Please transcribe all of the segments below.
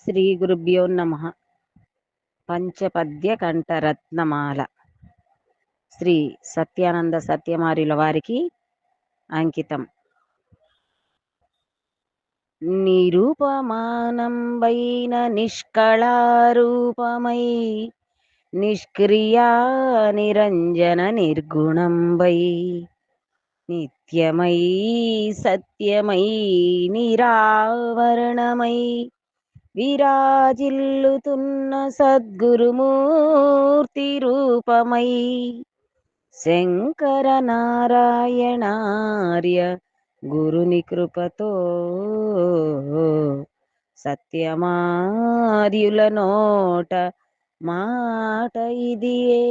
శ్రీ గురుభ్యో నమః. పంచపద్య కంఠరత్నమాల శ్రీ సత్యానంద సత్యమార్యుల వారికి అంకితం. నిరూపమానంబైన నిష్కళారూపమై నిష్క్రియా నిరంజన నిర్గుణంబై నిత్యమై సత్యమై నిరావరణమై విరాజిల్లుతున్న సద్గురుమూర్తి రూపమై శంకర నారాయణార్య గురుని కృపతో సత్యమార్యుల నోట మాట ఇదియే.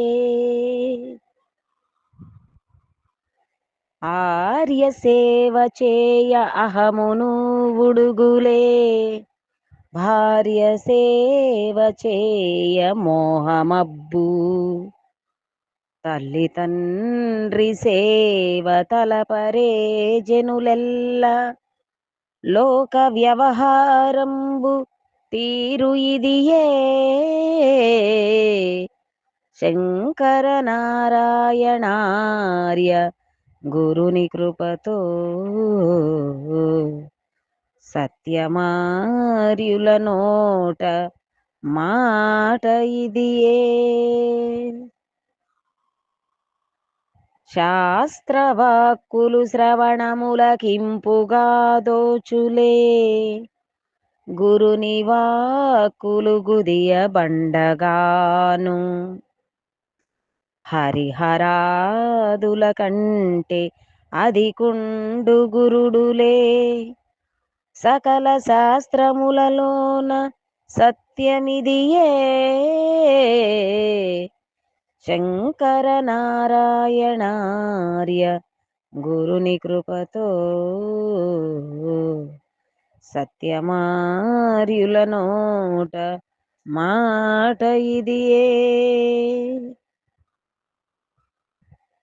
ఆర్య సేవ చేయ అహమును ఉడుగులే, భార్య సేవ చేయ మోహమబ్బు, తల్లి తండ్రి సేవ తలపరే జనులెల్ల, లోక వ్యవహారంబు తీరు ఇదియే. శంకర నారాయణార్య గురుని కృపతో సత్యమార్యుల నోట మాట ఇదియే. శాస్త్రవాక్కులు శ్రవణములకింపుగా దోచులే, గురుని వాక్కులు గుదియ బండగాను, హరిహరాదుల కంటే అధికుండు గురుడులే, సకల శాస్త్రములలోన సత్యమిదియే. శంకర నారాయణార్య గురుని కృపతో సత్యమార్యుల నోట మాట ఇదియే.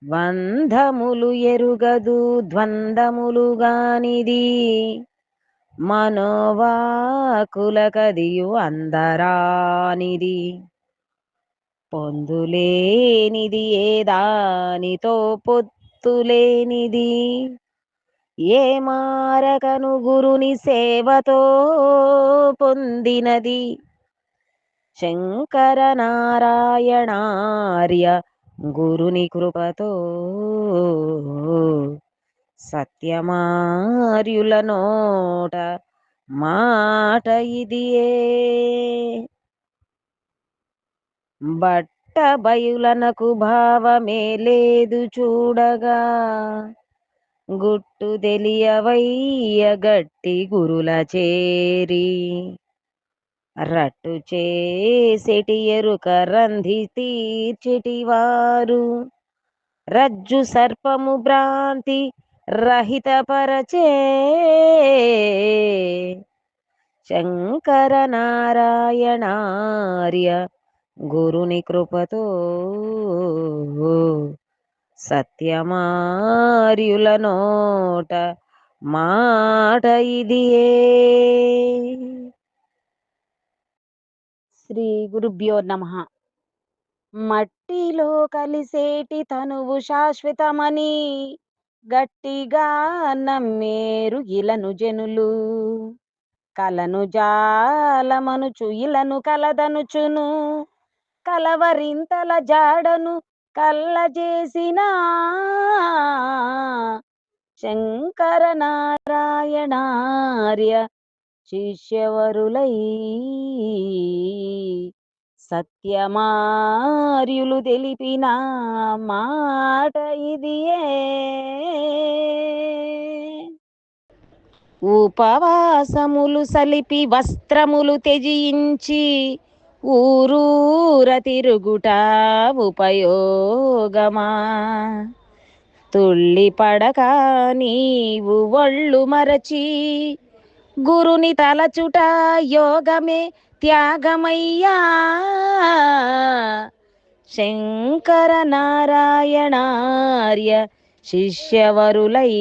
బంధములు ఎరుగదు ద్వంద్వములుగానిది, మనోవాకుల కదియు అందరానిది, పొందులేనిది ఏ దానితో పొత్తులేనిది, ఏ మారకను గురుని సేవతో పొందినది. శంకర నారాయణార్య గురుని కృపతో సత్యమార్యుల నోట మాట ఇదియే. బట్ట బయులనకు భావమే లేదు చూడగా, గుట్టు తెలియవయ్య గట్టి గురుల చేరి, రట్టు చేసెటి ఎరుక రంధి తీర్చెటివారు, రజ్జు సర్పము భ్రాంతి రహిత పరచే. శంకర నారాయణార్య గురుని కృపతో సత్యమార్యుల నోట మాట ఇదియే. శ్రీ గురుభ్యో నమః. మట్టిలో కలిసేటి తనువు శాశ్వతమని గట్టిగా నమ్మేరు ఇలను జనులు, కలను జాలమనుచు ఇలను కలదనుచును, కలవరింతల జాడను కల్లజేసిన శంకర నారాయణార్య శిష్యవరులై సత్యమార్యులు తెలిపిన మాట ఇదియే. ఉపవాసములు సలిపి వస్త్రములు త్యజించి ఊరూర తిరుగుట ఉపయోగమా, తుళ్ళి పడక నీవు ఒళ్ళు మరచి గురుని తలచుట యోగమే త్యాగమయ్యా. శంకర నారాయణార్య శిష్యవరులై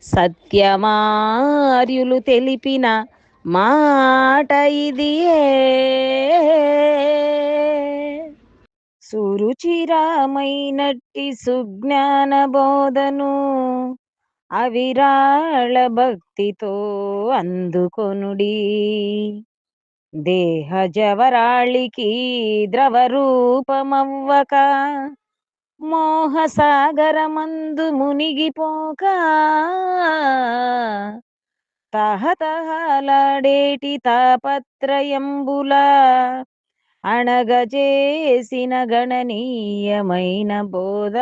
సత్యమార్యులు తెలిపిన మాట ఇదియే సురుచిరామైనట్టి సుజ్ఞాన బోధను అవిరాళ భక్తితో అందుకొనుడి. దేహ జవరాళికి ద్రవ రూపమవ్వక మోహసాగరమందు మునిగిపోక తహతహలాడేటి తాపత్రయంబుల అణగజేసిన గణనీయమైన బోధ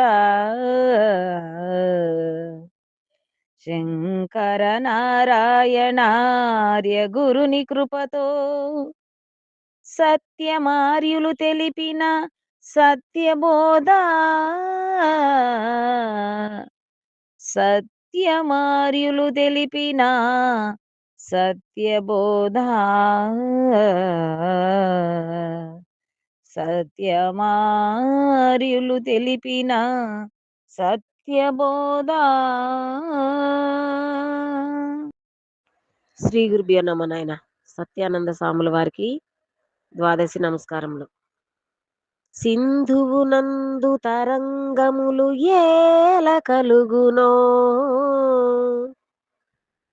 శంకర నారాయణార్య గురుని కృపతో సత్యమార్యులు తెలిపిన సత్యబోధ సత్యమార్యులు తెలిపిన సత్యబోధ సత్యమార్యులు తెలిపిన సత్యబోధ. శ్రీ గురుభ్యో నమః. నాయన సత్యానంద స్వాముల వారికి ద్వాదశి నమస్కారములు. సింధువునందు తరంగములు ఏల కలుగునో,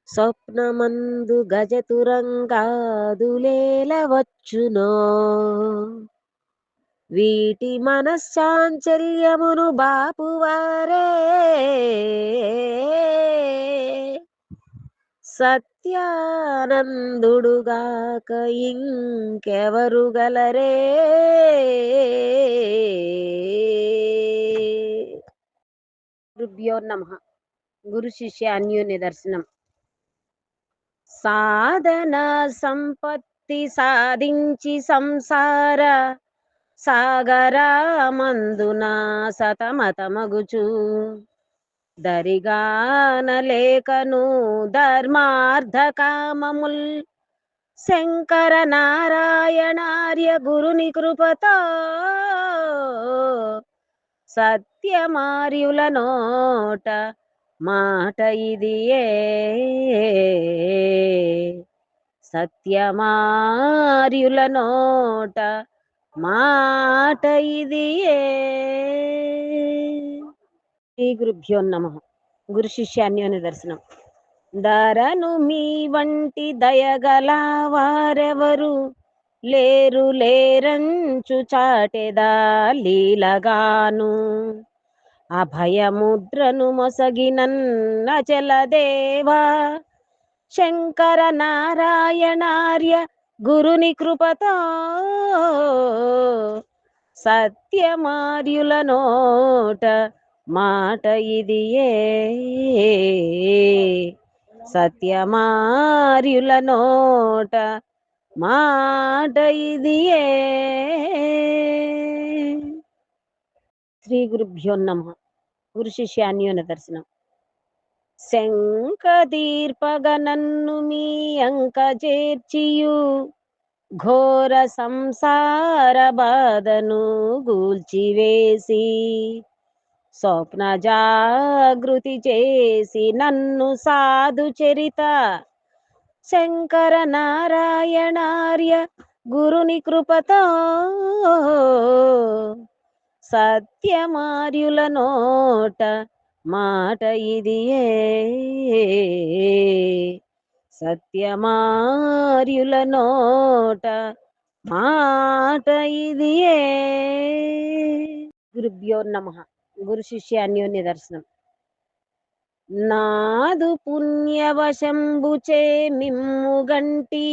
స్వప్నమందు గజతురంగాదులేల వచ్చునో, వీటి మనశ్చాంచల్యమును బాపువారే సత్యానందుడుగాక ఇంకెవరు గలరే. గురుభ్యో నమః. గురు శిష్య అన్యోన్య దర్శనం. సాధన సంపత్తి సాధించి సంసార సాగరామందున సతమతమగుచు దరిగానలేకను ధర్మార్థ కామముల్ శంకర నారాయణార్య గురుని కృపతో సత్యమార్యుల నోట మాట ఇదియే. సత్యమార్యుల నోట మాట ఇదియే. శ్రీ గురుభ్యో నమః. గురు శిష్య అన్యోన్య దర్శనం. ధరను మీ వంటి దయగల వారెవరు లేరు లేరంచు చాటెదా లీలగాను, అభయముద్రను మొసగినన్నచల దేవా శంకర నారాయణార్య గురుని కృపతో సత్యమార్యుల నోట మాట ఇదియే. సత్యమార్యుల నోట మాట ఇదియే. శ్రీ గురుభ్యో నమః. గురు శిష్య అన్యోన్య దర్శనం. శంక దీర్పగ నన్ను మీ అంక చేర్చియు ఘోర సంసార బాధను గూల్చివేసి స్వప్న జాగృతి చేసి నన్ను సాధు చరిత శంకర నారాయణార్య గురుని కృపతో సత్యమార్యుల నోట మాట ఇదియే. సత్యమార్యుల నోట మాట ఇదియే. గురుభ్యో నమః. గురు శిష్య అన్యోన్య దర్శనం. నాదు పుణ్యవశంబుచే మిమ్ము గంటి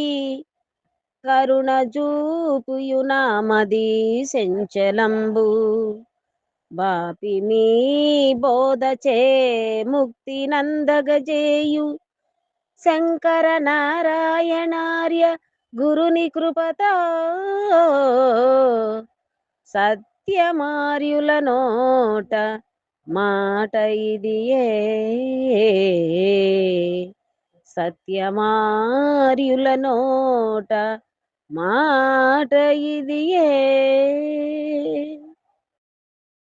కరుణ జూపుయు నామది సెంచలంబు బాపి మీ బోధచే ముక్తి నందగజేయు శంకర నారాయణార్య గురుని కృపతో సత్యమార్యుల నోట మాట ఇదియే. సత్యమార్యుల నోట మాట ఇదియే.